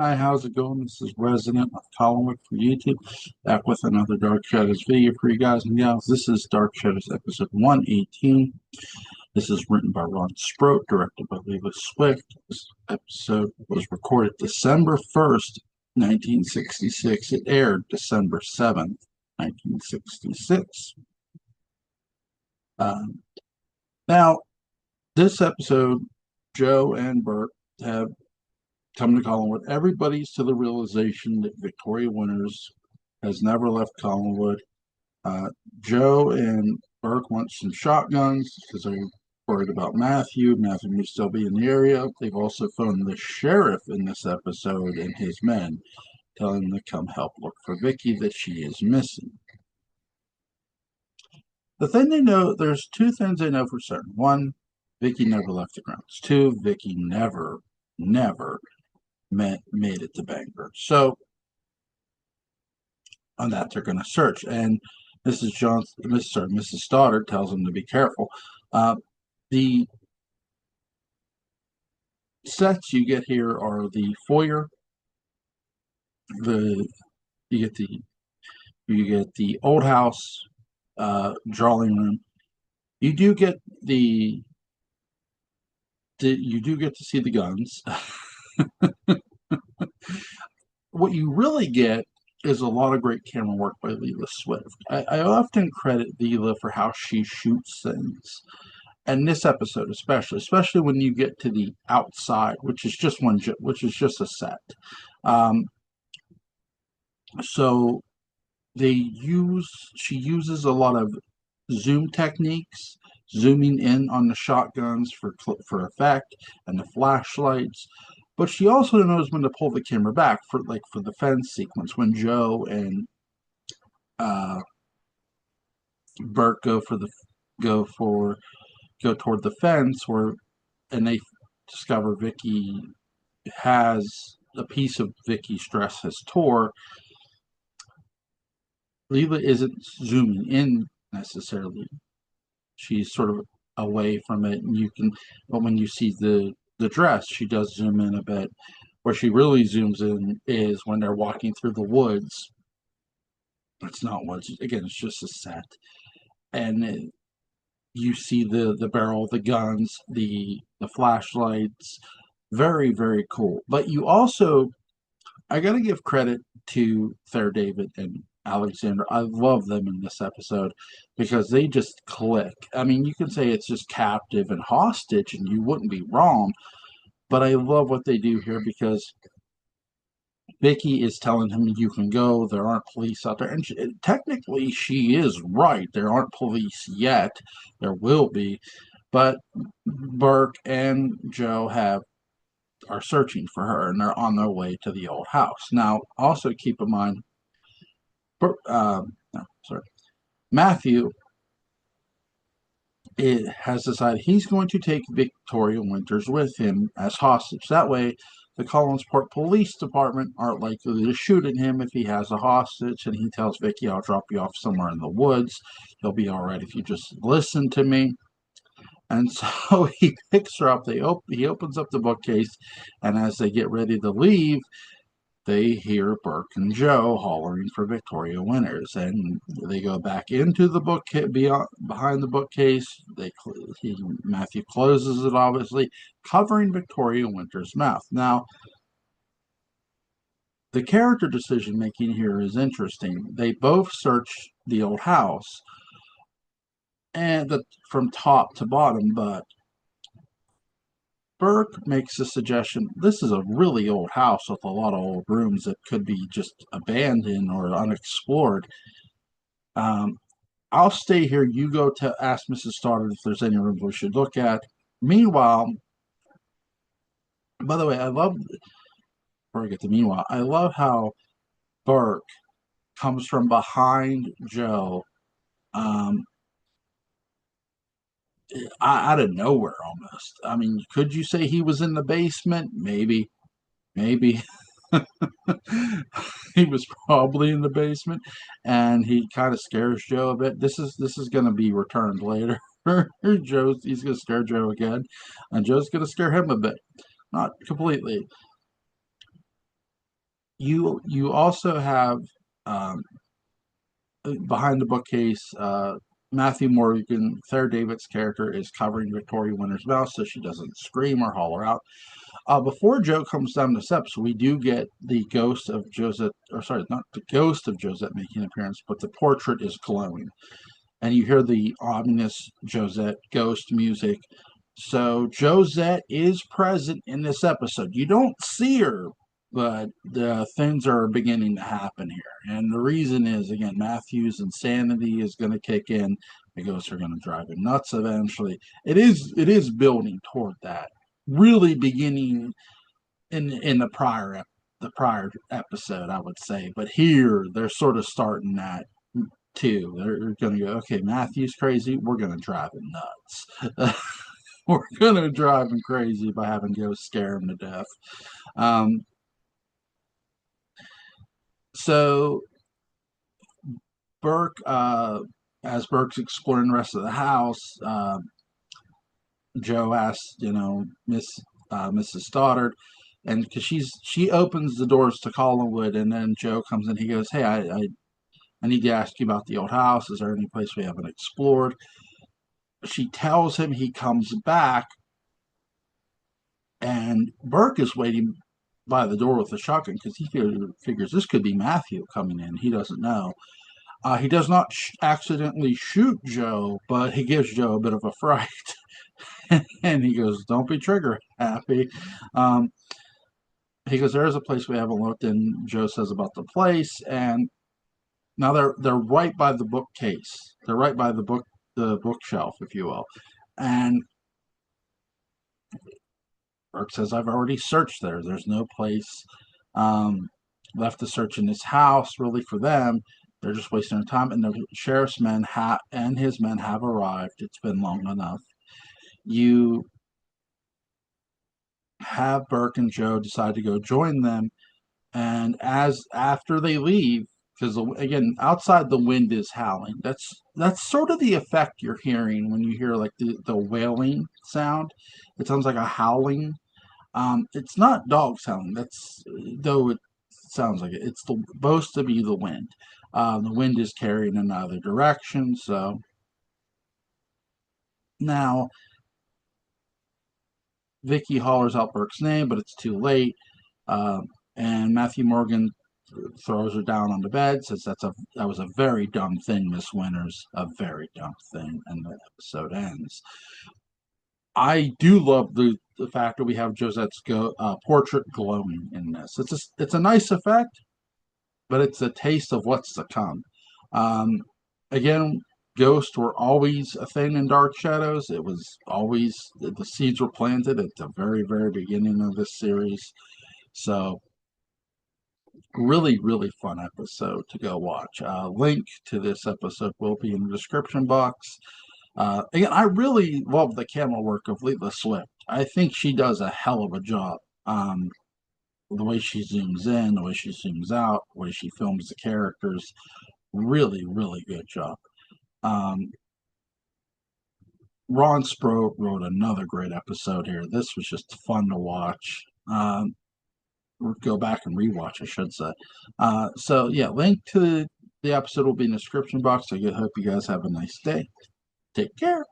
Hi, how's it going? This is Resident of Collinwood for YouTube, back with another Dark Shadows video for you guys and gals. This is Dark Shadows episode 118. This is written by Ron Sproat, directed by Leila Swift. This episode was recorded December 1st, 1966. It aired December 7th, 1966. Now, this episode, Joe and Bert have come to Collinwood. Everybody's to the realization that Victoria Winters has never left Collinwood. Joe and Burke want some shotguns because they're worried about Matthew. Matthew may still be in the area. They've also phoned the sheriff in this episode and his men, telling them to come help look for Vicky, that she is missing. The thing they know, there's two things they know for certain. One, Vicky never left the grounds. Two, Vicky never made it to Bangor. So on that, they're going to search. And Mrs. Stoddard tells them to be careful. The sets you get here are the foyer, you get the old house, drawing room. You do get you do get to see the guns. What you really get is a lot of great camera work by Leila Swift. I often credit Leila for how she shoots things, and this episode especially when you get to the outside, which is just a set. So she uses a lot of zoom techniques, zooming in on the shotguns for effect and the flashlights. But she also knows when to pull the camera back for the fence sequence when Joe and Bert go toward the fence and they discover Vicky has a piece of Vicky's dress has tore. Leela isn't zooming in necessarily. She's sort of away from it, and but when you see the dress, she does zoom in a bit. Where she really zooms in is when they're walking through the woods. It's not woods. Again, it's just a set. And you see the barrel of the guns, the flashlights. Very, very cool. But you also, I got to give credit to Thayer David and Alexander. I love them in this episode because they just click. I mean, you can say it's just captive and hostage, and you wouldn't be wrong. But I love what they do here because Vicky is telling him you can go. There aren't police out there, and technically she is right. There aren't police yet. There will be, but Burke and Joe are searching for her, and they're on their way to the old house. Now, also keep in mind, Matthew has decided he's going to take Victoria Winters with him as hostage. That way, the Collinsport Police Department aren't likely to shoot at him if he has a hostage. And he tells Vicky, "I'll drop you off somewhere in the woods. You'll be all right if you just listen to me." And so he picks her up. He opens up the bookcase, and as they get ready to leave, they hear Burke and Joe hollering for Victoria Winters, and they go back into the book behind the bookcase. Matthew closes it, obviously, covering Victoria Winters' mouth. Now, the character decision making here is interesting. They both search the old house, and from top to bottom, but Burke makes a suggestion. This is a really old house with a lot of old rooms that could be just abandoned or unexplored. I'll stay here. You go to ask Mrs. Stoddard if there's any rooms we should look at. Meanwhile, by the way, I love how Burke comes from behind Joe, out of nowhere almost. I mean, could you say he was in the basement? Maybe. He was probably in the basement, and he kind of scares Joe a bit. This is going to be returned later. He's going to scare Joe again, and Joe's going to scare him a bit, not completely. you also have um, behind the bookcase. Matthew Morgan, Claire David's character, is covering Victoria Winter's mouth so she doesn't scream or holler out. Before Joe comes down the steps, we do get the ghost of Josette, or sorry, not the ghost of Josette making an appearance, but the portrait is glowing. And you hear the ominous Josette ghost music. So Josette is present in this episode. You don't see her, but the things are beginning to happen here. And the reason is, again, Matthew's insanity is going to kick in. The ghosts are going to drive him nuts eventually. It is building toward that. Really beginning in the prior episode, I would say. But here they're sort of starting that too. They're going to go, okay, Matthew's crazy. We're going to drive him nuts. We're going to drive him crazy by having ghosts scare him to death. So Burke, as Burke's exploring the rest of the house, Joe asks, Mrs. Stoddard, and because she opens the doors to Collinwood, and then Joe comes in. He goes, "Hey, I need to ask you about the old house. Is there any place we haven't explored?" She tells him. He comes back, and Burke is waiting by the door with a shotgun because he figures this could be Matthew coming in. He doesn't know. He does not accidentally shoot Joe, but he gives Joe a bit of a fright. And he goes, "Don't be trigger happy." Um, he goes, "There is a place we haven't looked." And Joe says about the place, and now they're right by the bookcase. They're right by the bookshelf, if you will. And Burke says, "I've already searched there. There's no place left to search in this house, really, for them. They're just wasting their time." And the sheriff's men and his men have arrived. It's been long enough. You have Burke and Joe decide to go join them, and as after they leave, because again, outside the wind is howling. That's sort of the effect you're hearing when you hear like the wailing sound. It sounds like a howling. It's not dogs howling. That's though it sounds like it. It's supposed to be the wind. The wind is carrying in either direction. So now Vicky hollers out Burke's name, but it's too late. And Matthew Morgan throws her down on the bed, says that was a very dumb thing, Miss Winters, a very dumb thing, and the episode ends. I do love the fact that we have Josette's portrait glowing in this. It's a nice effect, but it's a taste of what's to come. Again, ghosts were always a thing in Dark Shadows. It was always the seeds were planted at the very, very beginning of this series. So really, really fun episode to go watch. Link to this episode will be in the description box. Again, I really love the camera work of Leela Swift. I think she does a hell of a job. The way she zooms in, the way she zooms out, the way she films the characters. Really, really good job. Ron Sproat wrote another great episode here. This was just fun to watch. Go back and rewatch, I should say. So yeah, link to the episode will be in the description box. I hope you guys have a nice day. Take care.